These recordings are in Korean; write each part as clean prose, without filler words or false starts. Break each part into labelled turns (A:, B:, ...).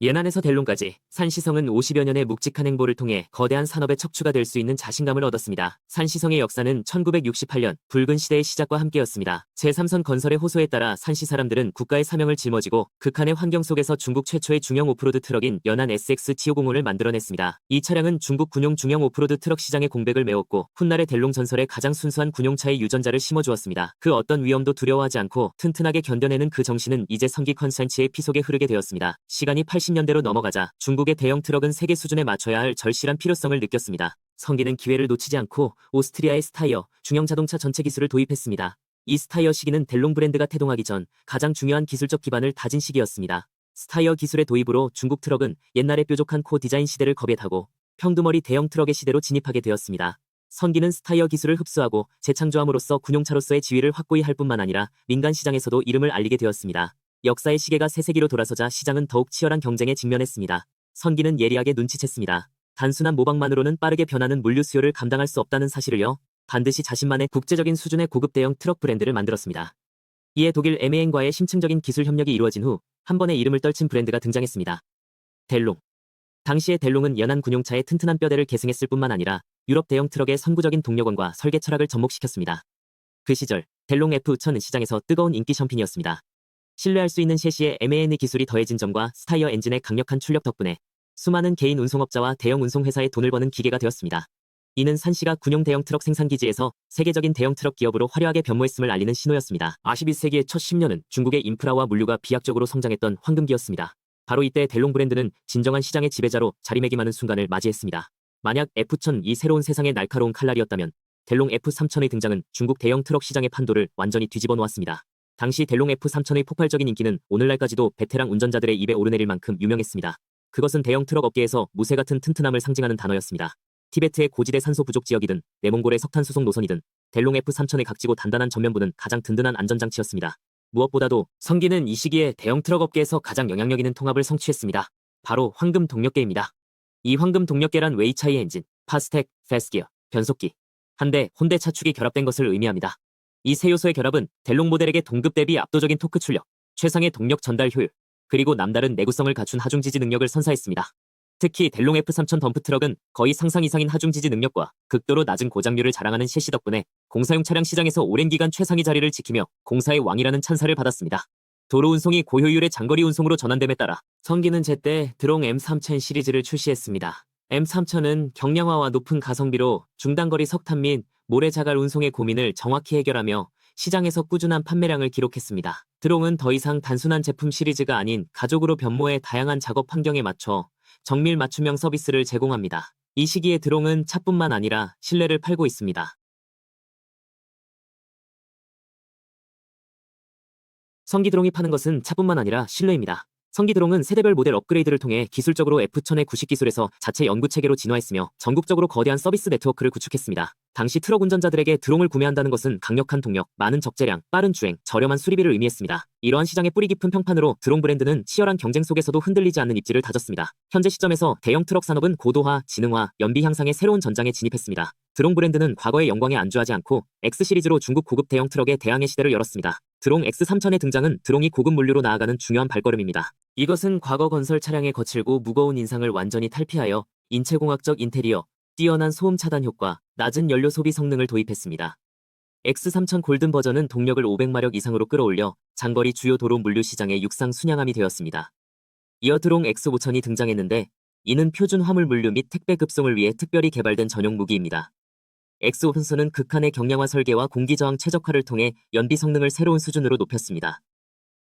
A: 예난에서 델론까지 산시성은 50여 년의 묵직한 행보를 통해 거대한 산업의 척추가 될 수 있는 자신감을 얻었습니다. 산시성의 역사는 1968년 붉은 시대의 시작과 함께였습니다. 제3선 건설의 호소에 따라 산시 사람들은 국가의 사명을 짊어지고 극한의 환경 속에서 중국 최초의 중형 오프로드 트럭인 연안 SX T505를 만들어냈습니다. 이 차량은 중국 군용 중형 오프로드 트럭 시장의 공백을 메웠고 훗날의 델롱 전설에 가장 순수한 군용차의 유전자를 심어주었습니다. 그 어떤 위험도 두려워하지 않고 튼튼하게 견뎌내는 그 정신은 이제 성기 컨센치의 피 속에 흐르게 되었습니다. 시간이 80년대로 넘어가자 중국의 대형 트럭은 세계 수준에 맞춰야 할 절실한 필요성을 느꼈습니다. 성기는 기회를 놓치지 않고 오스트리아의 스타이어 중형 자동차 전체 기술을 도입했습니다. 이 스타이어 시기는 델롱 브랜드가 태동하기 전 가장 중요한 기술적 기반을 다진 시기였습니다. 스타이어 기술의 도입으로 중국 트럭은 옛날의 뾰족한 코 디자인 시대를 겁에 타고 평두머리 대형 트럭의 시대로 진입하게 되었습니다. 성기는 스타이어 기술을 흡수하고 재창조함으로써 군용차로서의 지위를 확고히 할 뿐만 아니라 민간 시장에서도 이름을 알리게 되었습니다. 역사의 시계가 새세기로 돌아서자 시장은 더욱 치열한 경쟁에 직면했습니다. 선기는 예리하게 눈치챘습니다. 단순한 모방만으로는 빠르게 변하는 물류 수요를 감당할 수 없다는 사실을요. 반드시 자신만의 국제적인 수준의 고급 대형 트럭 브랜드를 만들었습니다. 이에 독일 MAN과의 심층적인 기술 협력이 이루어진 후 한 번에 이름을 떨친 브랜드가 등장했습니다. 델롱. 당시의 델롱은 연안 군용차의 튼튼한 뼈대를 계승했을 뿐만 아니라 유럽 대형 트럭의 선구적인 동력원과 설계 철학을 접목시켰습니다. 그 시절 델롱 F1000은 시장에서 뜨거운 인기 샴페인이었습니다. 신뢰할 수 있는 셰시의 MAN 기술이 더해진 점과 스타이어 엔진의 강력한 출력 덕분에 수많은 개인 운송업자와 대형 운송회사의 돈을 버는 기계가 되었습니다. 이는 산시가 군용 대형 트럭 생산기지에서 세계적인 대형 트럭 기업으로 화려하게 변모했음을 알리는 신호였습니다. 21세기의 첫 10년은 중국의 인프라와 물류가 비약적으로 성장했던 황금기였습니다. 바로 이때 델롱 브랜드는 진정한 시장의 지배자로 자리매김하는 순간을 맞이했습니다. 만약 F1000이 새로운 세상의 날카로운 칼날이었다면 델롱 F3000의 등장은 중국 대형 트럭 시장의 판도를 완전히 뒤집어 놓았습니다. 당시 델롱 F3000의 폭발적인 인기는 오늘날까지도 베테랑 운전자들의 입에 오르내릴 만큼 유명했습니다. 그것은 대형 트럭 업계에서 무쇠 같은 튼튼함을 상징하는 단어였습니다. 티베트의 고지대 산소 부족 지역이든 내몽골의 석탄 수송 노선이든 델롱 F3000의 각지고 단단한 전면부는 가장 든든한 안전장치였습니다. 무엇보다도 성기는 이 시기에 대형 트럭 업계에서 가장 영향력 있는 통합을 성취했습니다. 바로 황금 동력계입니다. 이 황금 동력계란 웨이차이 엔진, 파스텍, 패스기어, 변속기, 한대, 혼대 차축이 결합된 것을 의미합니다. 이 세 요소의 결합은 델롱 모델에게 동급 대비 압도적인 토크 출력, 최상의 동력 전달 효율, 그리고 남다른 내구성을 갖춘 하중지지 능력을 선사했습니다. 특히 델롱 F3000 덤프트럭은 거의 상상 이상인 하중지지 능력과 극도로 낮은 고장률을 자랑하는 셰시 덕분에 공사용 차량 시장에서 오랜 기간 최상위 자리를 지키며 공사의 왕이라는 찬사를 받았습니다. 도로 운송이 고효율의 장거리 운송으로 전환됨에 따라 성기는 제때 드롱 M3000 시리즈를 출시했습니다. M3000은 경량화와 높은 가성비로 중단거리 석탄 및 모래자갈 운송의 고민을 정확히 해결하며 시장에서 꾸준한 판매량을 기록했습니다. 드롱은 더 이상 단순한 제품 시리즈가 아닌 가족으로 변모해 다양한 작업 환경에 맞춰 정밀 맞춤형 서비스를 제공합니다. 이 시기에 드롱은 차뿐만 아니라 신뢰를 팔고 있습니다. 성기드롱이 파는 것은 차뿐만 아니라 신뢰입니다. 성기드롱은 세대별 모델 업그레이드를 통해 기술적으로 F1000의 구식 기술에서 자체 연구체계로 진화했으며 전국적으로 거대한 서비스 네트워크를 구축했습니다. 당시 트럭 운전자들에게 드롱을 구매한다는 것은 강력한 동력, 많은 적재량, 빠른 주행, 저렴한 수리비를 의미했습니다. 이러한 시장의 뿌리 깊은 평판으로 드롱 브랜드는 치열한 경쟁 속에서도 흔들리지 않는 입지를 다졌습니다. 현재 시점에서 대형 트럭 산업은 고도화, 지능화, 연비 향상의 새로운 전장에 진입했습니다. 드롱 브랜드는 과거의 영광에 안주하지 않고 X 시리즈로 중국 고급 대형 트럭의 대항해 시대를 열었습니다. 드롱 X3000의 등장은 드롱이 고급 물류로 나아가는 중요한 발걸음입니다. 이것은 과거 건설 차량의 거칠고 무거운 인상을 완전히 탈피하여 인체공학적 인테리어, 뛰어난 소음 차단 효과, 낮은 연료 소비 성능을 도입했습니다. X3000 골든 버전은 동력을 500마력 이상으로 끌어올려 장거리 주요 도로 물류 시장의 육상 순양함이 되었습니다. 이어 드롱 X5000이 등장했는데 이는 표준 화물 물류 및 택배 급송을 위해 특별히 개발된 전용 무기입니다. X5000은 극한의 경량화 설계와 공기저항 최적화를 통해 연비 성능을 새로운 수준으로 높였습니다.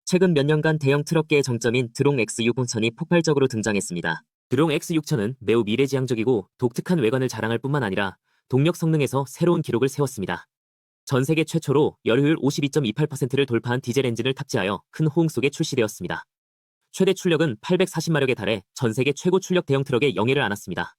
A: 최근 몇 년간 대형 트럭계의 정점인 드롱 X6000이 폭발적으로 등장했습니다. 드롱 X6000은 매우 미래지향적이고 독특한 외관을 자랑할 뿐만 아니라 동력 성능에서 새로운 기록을 세웠습니다. 전 세계 최초로 열효율 52.28%를 돌파한 디젤 엔진을 탑재하여 큰 호응 속에 출시되었습니다. 최대 출력은 840마력에 달해 전 세계 최고 출력 대형 트럭의 영예를 안았습니다.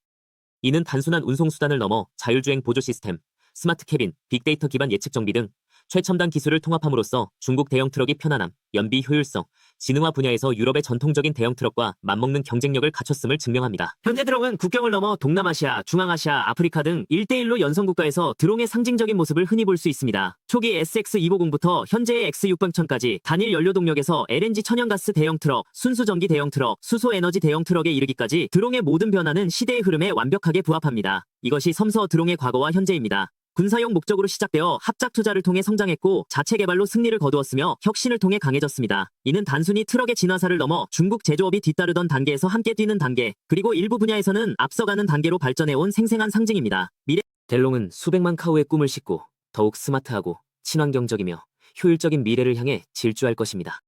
A: 이는 단순한 운송 수단을 넘어 자율주행 보조 시스템, 스마트 캐빈, 빅데이터 기반 예측 정비 등 최첨단 기술을 통합함으로써 중국 대형 트럭이 편안함, 연비 효율성, 지능화 분야에서 유럽의 전통적인 대형 트럭과 맞먹는 경쟁력을 갖췄음을 증명합니다. 현대 드롱은 국경을 넘어 동남아시아, 중앙아시아, 아프리카 등 1대1로 연성 국가에서 드롱의 상징적인 모습을 흔히 볼 수 있습니다. 초기 SX250부터 현재의 X600천까지 단일 연료 동력에서 LNG 천연가스 대형 트럭, 순수 전기 대형 트럭, 수소 에너지 대형 트럭에 이르기까지 드롱의 모든 변화는 시대의 흐름에 완벽하게 부합합니다. 이것이 섬서 드롱의 과거와 현재입니다. 군사용 목적으로 시작되어 합작 투자를 통해 성장했고 자체 개발로 승리를 거두었으며 혁신을 통해 강해졌습니다. 이는 단순히 트럭의 진화사를 넘어 중국 제조업이 뒤따르던 단계에서 함께 뛰는 단계, 그리고 일부 분야에서는 앞서가는 단계로 발전해온 생생한 상징입니다. 델롱은 수백만 카우의 꿈을 싣고 더욱 스마트하고 친환경적이며 효율적인 미래를 향해 질주할 것입니다.